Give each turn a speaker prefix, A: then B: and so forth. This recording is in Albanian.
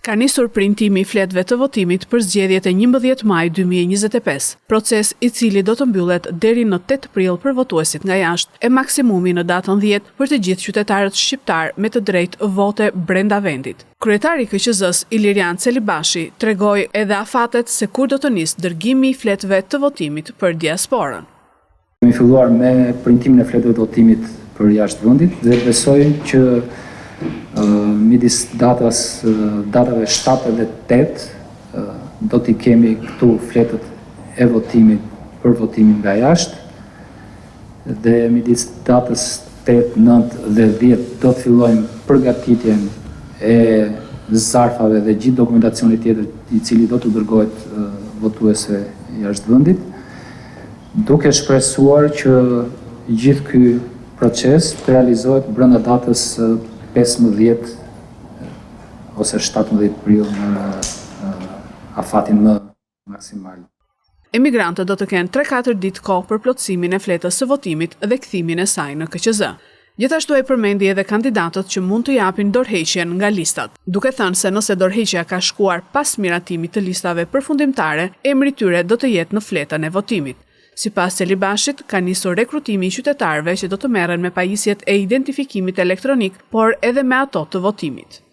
A: Ka nisur printimi i fletëve të votimit për zgjedhjet e 11 maj 2025, proces i cili do të mbyllet deri në 8 prill për votuesit nga jashtë, e maksimumi në datën 10 për të gjithë qytetarët shqiptar me të drejtë vote brenda vendit. Kryetari i KQZ-s Ilirian Celibashi tregoi edhe afatet se kur do të nisë dërgimi i fletëve të votimit për diasporën.
B: Kemi filluar me printimin e fletëve të votimit për jashtë vendit dhe besoj që midis datave 7 dhe 8 do t'i kemi këtu fletët e votimit për votimin nga jashtë dhe midis datës 8, 9 dhe 10 do të fillojmë përgatitjen e zarfave dhe gjithë dokumentacionit tjetër i cili do të dërgohet votuesve jashtë vendit, duke shpresuar që gjithë ky proces të realizohet brenda datës 15 ose 17 prill në afatin më maksimal.
A: Emigrantët do të kenë 3-4 ditë kohë për plotësimin e fletës së votimit dhe kthimin e saj në KQZ. Gjithashtu e përmendi edhe kandidatët që mund të japin dorëheqjen nga listat, duke thënë se nëse dorëheqja ka shkuar pas miratimit të listave përfundimtare, emri i tyre do të jetë në fletën e votimit. Sipas Celibashit, ka nisur rekrutimi i qytetarëve që do të merren me pajisjet e identifikimit elektronik, por edhe me ato të votimit.